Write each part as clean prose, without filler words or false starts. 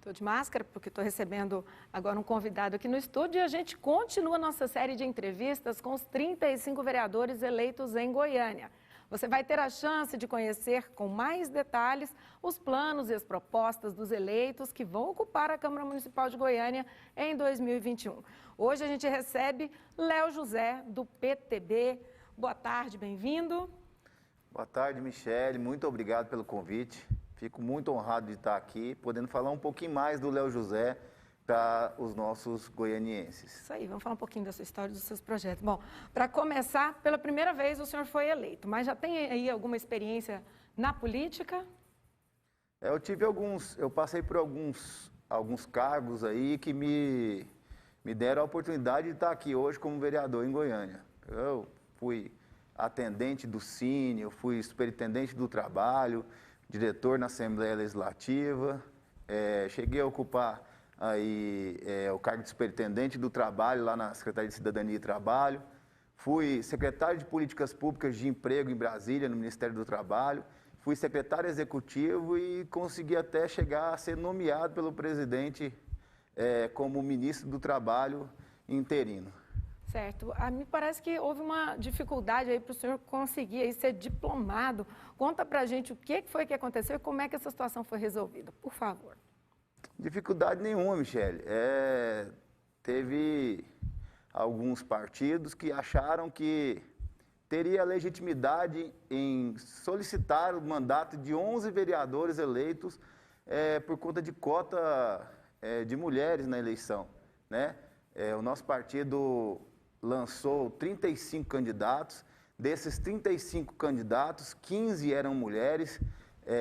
Estou de máscara porque estou recebendo agora um convidado aqui no estúdio e a gente continua nossa série de entrevistas com os 35 vereadores eleitos em Goiânia. Você vai ter a chance de conhecer com mais detalhes os planos e as propostas dos eleitos que vão ocupar a Câmara Municipal de Goiânia em 2021. Hoje a gente recebe Léo José, do PTB. Boa tarde, bem-vindo. Boa tarde, Michele. Muito obrigado pelo convite. Fico muito honrado de estar aqui, podendo falar um pouquinho mais do Léo José para os nossos goianienses. Isso aí, vamos falar um pouquinho da sua história e dos seus projetos. Bom, para começar, pela primeira vez o senhor foi eleito, mas já tem aí alguma experiência na política? Eu passei por alguns cargos aí que me deram a oportunidade de estar aqui hoje como vereador em Goiânia. Eu fui atendente do Cine, eu fui superintendente do trabalho, diretor na Assembleia Legislativa, cheguei a ocupar aí, o cargo de superintendente do trabalho lá na Secretaria de Cidadania e Trabalho, fui secretário de Políticas Públicas de Emprego em Brasília, no Ministério do Trabalho, fui secretário executivo e consegui até chegar a ser nomeado pelo presidente como ministro do Trabalho interino. Certo. Me parece que houve uma dificuldade aí para o senhor conseguir aí ser diplomado. Conta para a gente o que foi que aconteceu e como é que essa situação foi resolvida, por favor. Dificuldade nenhuma, Michele. Teve alguns partidos que acharam que teria legitimidade em solicitar o mandato de 11 vereadores eleitos por conta de cota de mulheres na eleição, né? O nosso partido lançou 35 candidatos, desses 35 candidatos, 15 eram mulheres,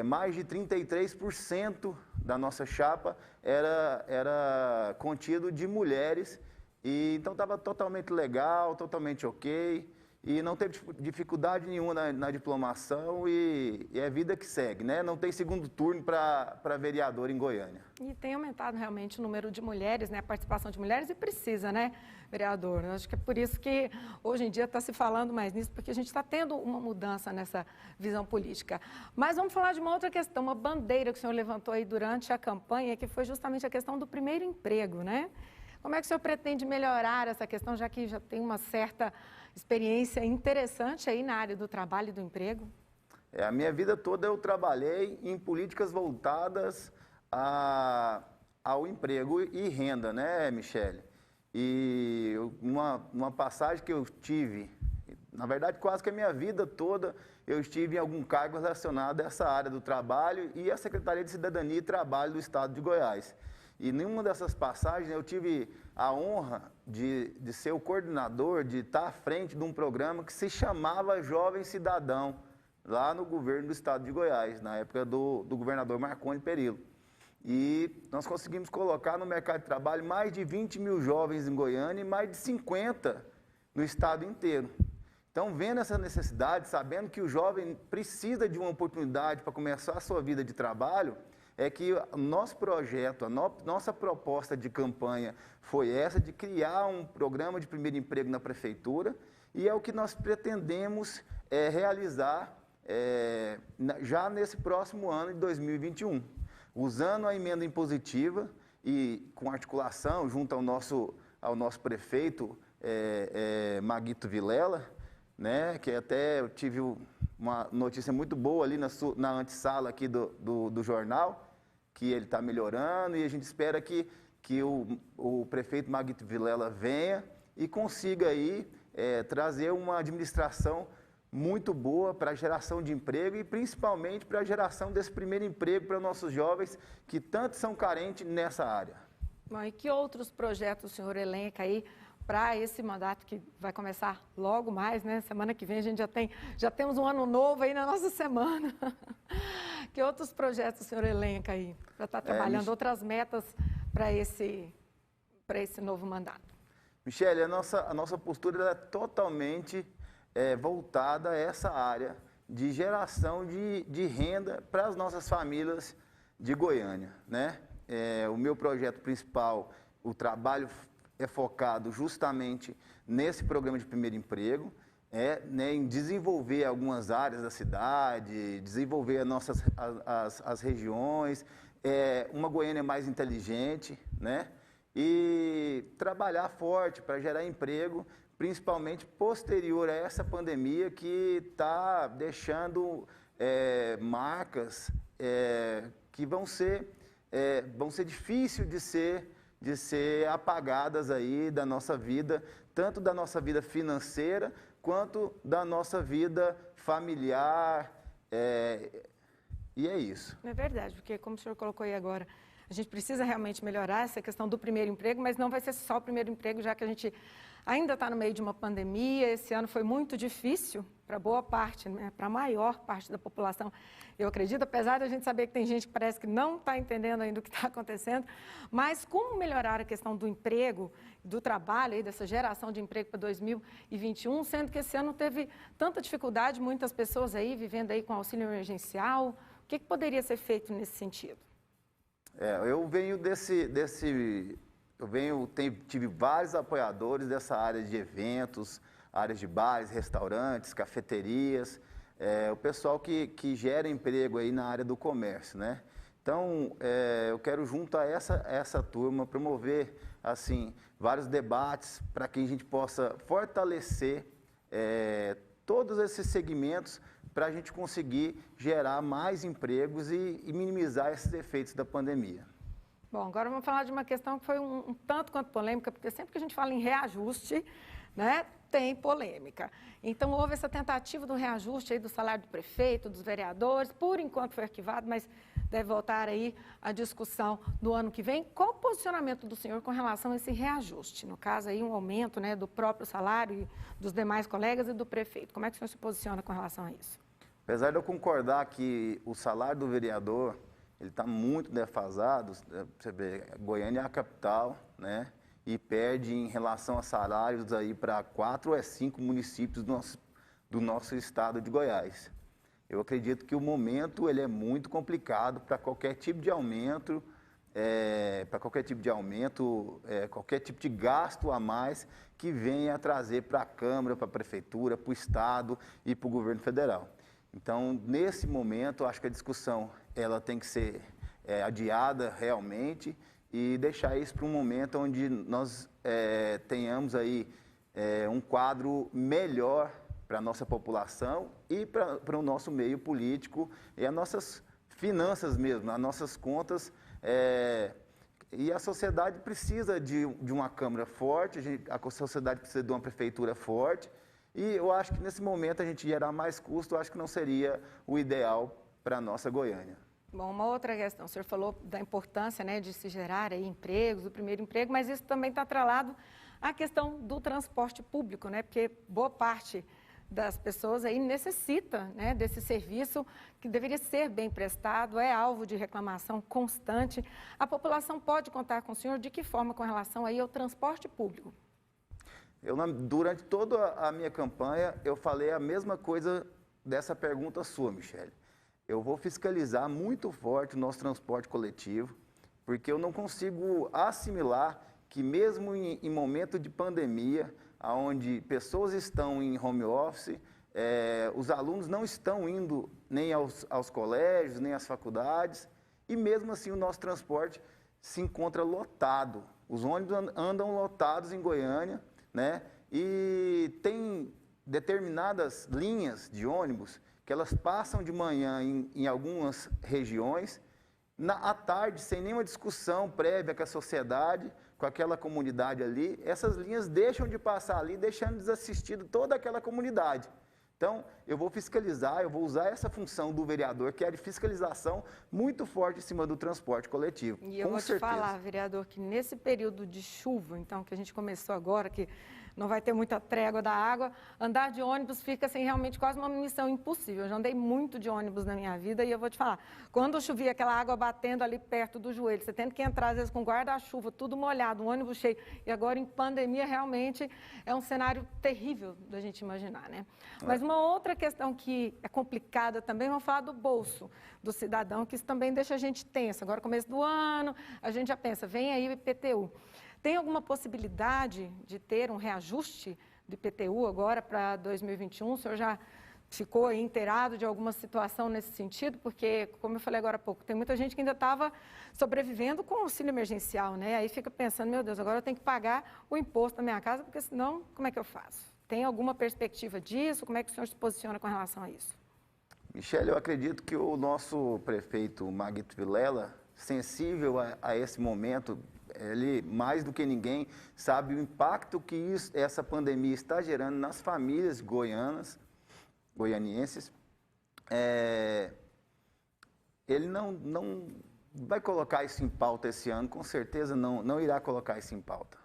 mais de 33% da nossa chapa era contido de mulheres, e então estava totalmente legal, totalmente ok, e não teve dificuldade nenhuma na diplomação e é vida que segue, né? Não tem segundo turno para vereador em Goiânia. E tem aumentado realmente o número de mulheres, né? A participação de mulheres, e precisa, né, vereador? Eu acho que é por isso que hoje em dia está se falando mais nisso, porque a gente está tendo uma mudança nessa visão política. Mas vamos falar de uma outra questão, uma bandeira que o senhor levantou aí durante a campanha, que foi justamente a questão do primeiro emprego, né? Como é que o senhor pretende melhorar essa questão, já que já tem uma certa experiência interessante aí na área do trabalho e do emprego? A minha vida toda eu trabalhei em políticas voltadas ao emprego e renda, né, Michele? E uma passagem que eu tive, na verdade quase que a minha vida toda, eu estive em algum cargo relacionado a essa área do trabalho e a Secretaria de Cidadania e Trabalho do Estado de Goiás. E nenhuma dessas passagens eu tive a honra de ser o coordenador, de estar à frente de um programa que se chamava Jovem Cidadão, lá no governo do Estado de Goiás, na época do governador Marconi Perillo. E nós conseguimos colocar no mercado de trabalho mais de 20 mil jovens em Goiânia e mais de 50 no estado inteiro. Então, vendo essa necessidade, sabendo que o jovem precisa de uma oportunidade para começar a sua vida de trabalho, é que o nosso projeto, nossa proposta de campanha foi essa, de criar um programa de primeiro emprego na prefeitura, e é o que nós pretendemos realizar já nesse próximo ano de 2021. Usando a emenda impositiva e com articulação junto ao nosso prefeito Maguito Vilela, né, que até eu tive uma notícia muito boa ali na antessala aqui do jornal, que ele está melhorando, e a gente espera que o prefeito Maguito Vilela venha e consiga aí trazer uma administração muito boa para a geração de emprego e principalmente para a geração desse primeiro emprego para nossos jovens que tanto são carentes nessa área. Bom, e que outros projetos o senhor elenca aí para esse mandato que vai começar logo mais, né? Semana que vem a gente já temos um ano novo aí na nossa semana. Que outros projetos o senhor elenca aí para estar trabalhando outras metas para esse novo mandato? Michele, a nossa postura é totalmente voltada a essa área de geração de renda para as nossas famílias de Goiânia, né? O meu projeto principal, o trabalho é focado justamente nesse programa de primeiro emprego, né, em desenvolver algumas áreas da cidade, desenvolver as regiões, uma Goiânia mais inteligente, né? E trabalhar forte para gerar emprego, principalmente posterior a essa pandemia que está deixando marcas que vão ser difíceis de ser apagadas aí da nossa vida, tanto da nossa vida financeira quanto da nossa vida familiar. E é isso. É verdade, porque como o senhor colocou aí agora, a gente precisa realmente melhorar essa questão do primeiro emprego, mas não vai ser só o primeiro emprego, já que a gente ainda está no meio de uma pandemia. Esse ano foi muito difícil para boa parte, né, para a maior parte da população, eu acredito, apesar de a gente saber que tem gente que parece que não está entendendo ainda o que está acontecendo, mas como melhorar a questão do emprego, do trabalho, aí, dessa geração de emprego para 2021, sendo que esse ano teve tanta dificuldade, muitas pessoas aí vivendo aí com auxílio emergencial, o que poderia ser feito nesse sentido? Eu venho tive vários apoiadores dessa área de eventos, áreas de bares, restaurantes, cafeterias, o pessoal que gera emprego aí na área do comércio, né? Então, eu quero junto a essa turma promover, assim, vários debates para que a gente possa fortalecer todos esses segmentos para a gente conseguir gerar mais empregos e minimizar esses efeitos da pandemia. Bom, agora vamos falar de uma questão que foi um tanto quanto polêmica, porque sempre que a gente fala em reajuste, né, tem polêmica. Então, houve essa tentativa do reajuste aí do salário do prefeito, dos vereadores, por enquanto foi arquivado, mas deve voltar aí a discussão no ano que vem. Qual o posicionamento do senhor com relação a esse reajuste? No caso aí, um aumento, né, do próprio salário e dos demais colegas e do prefeito. Como é que o senhor se posiciona com relação a isso? Apesar de eu concordar que o salário do vereador ele está muito defasado, você vê, Goiânia é a capital, né? E perde em relação a salários aí para 4 ou 5 municípios do nosso estado de Goiás. Eu acredito que o momento ele é muito complicado para qualquer tipo de aumento, qualquer tipo de gasto a mais que venha a trazer para a Câmara, para a Prefeitura, para o Estado e para o governo federal. Então, nesse momento, eu acho que a discussão ela tem que ser adiada realmente e deixar isso para um momento onde nós tenhamos aí um quadro melhor para a nossa população e para o nosso meio político e as nossas finanças mesmo, as nossas contas. E a sociedade precisa de uma Câmara forte, a sociedade precisa de uma prefeitura forte. E eu acho que nesse momento a gente gerar mais custo, eu acho que não seria o ideal para a nossa Goiânia. Bom, uma outra questão, o senhor falou da importância, né, de se gerar aí empregos, o primeiro emprego, mas isso também está atrelado à questão do transporte público, né, porque boa parte das pessoas aí necessita, né, desse serviço que deveria ser bem prestado, é alvo de reclamação constante. A população pode contar com o senhor de que forma com relação aí ao transporte público? Durante toda a minha campanha, eu falei a mesma coisa dessa pergunta sua, Michele. Eu vou fiscalizar muito forte o nosso transporte coletivo, porque eu não consigo assimilar que mesmo em momento de pandemia, onde pessoas estão em home office, os alunos não estão indo nem aos colégios, nem às faculdades, e mesmo assim o nosso transporte se encontra lotado. Os ônibus andam lotados em Goiânia, né? E tem determinadas linhas de ônibus que elas passam de manhã em algumas regiões, à tarde, sem nenhuma discussão prévia com a sociedade, com aquela comunidade ali, essas linhas deixam de passar ali, deixando desassistido toda aquela comunidade. Então, eu vou fiscalizar, eu vou usar essa função do vereador, que é de fiscalização, muito forte em cima do transporte coletivo. E eu vou te falar, vereador, que nesse período de chuva, então, que a gente começou agora, que não vai ter muita trégua da água, andar de ônibus fica assim, realmente quase uma missão impossível. Eu já andei muito de ônibus na minha vida e eu vou te falar, quando chovia aquela água batendo ali perto do joelho, você tendo que entrar às vezes com guarda-chuva, tudo molhado, um ônibus cheio, e agora em pandemia realmente é um cenário terrível da gente imaginar, né? Mas uma outra questão que é complicada também, vamos falar do bolso do cidadão, que isso também deixa a gente tenso. Agora, começo do ano, a gente já pensa, vem aí o IPTU. Tem alguma possibilidade de ter um reajuste do IPTU agora para 2021? O senhor já ficou inteirado de alguma situação nesse sentido? Porque, como eu falei agora há pouco, tem muita gente que ainda estava sobrevivendo com o auxílio emergencial, né? Aí fica pensando, meu Deus, agora eu tenho que pagar o imposto da minha casa, porque senão, como é que eu faço? Tem alguma perspectiva disso? Como é que o senhor se posiciona com relação a isso? Michele, eu acredito que o nosso prefeito Maguito Vilela, sensível a esse momento, ele, mais do que ninguém, sabe o impacto que essa pandemia está gerando nas famílias goianienses. Ele não vai colocar isso em pauta esse ano, com certeza não irá colocar isso em pauta.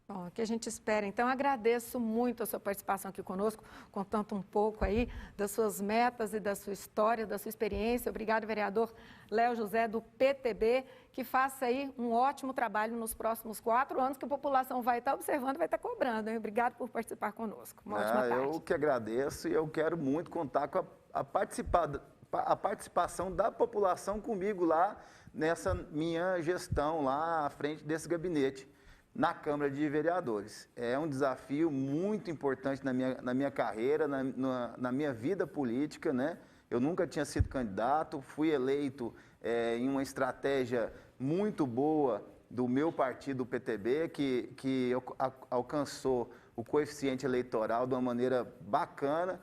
Bom, o que a gente espera. Então, agradeço muito a sua participação aqui conosco, contando um pouco aí das suas metas e da sua história, da sua experiência. Obrigado, vereador Léo José, do PTB, que faça aí um ótimo trabalho nos próximos 4 anos, que a população vai estar observando e vai estar cobrando, hein? Obrigado por participar conosco. Uma ótima tarde. Eu que agradeço e eu quero muito contar com a participação da população comigo lá nessa minha gestão lá à frente desse gabinete na Câmara de Vereadores. É um desafio muito importante na minha carreira, na minha vida política, né? Eu nunca tinha sido candidato, fui eleito em uma estratégia muito boa do meu partido, o PTB, que alcançou o coeficiente eleitoral de uma maneira bacana.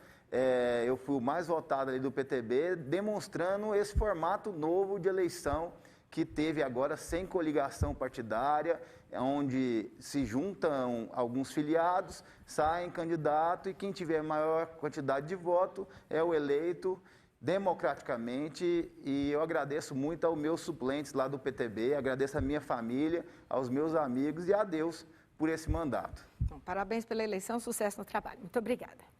Eu fui o mais votado ali do PTB, demonstrando esse formato novo de eleição que teve agora sem coligação partidária, onde se juntam alguns filiados, saem candidato e quem tiver maior quantidade de voto é o eleito democraticamente. E eu agradeço muito aos meus suplentes lá do PTB, agradeço à minha família, aos meus amigos e a Deus por esse mandato. Bom, parabéns pela eleição, sucesso no trabalho. Muito obrigada.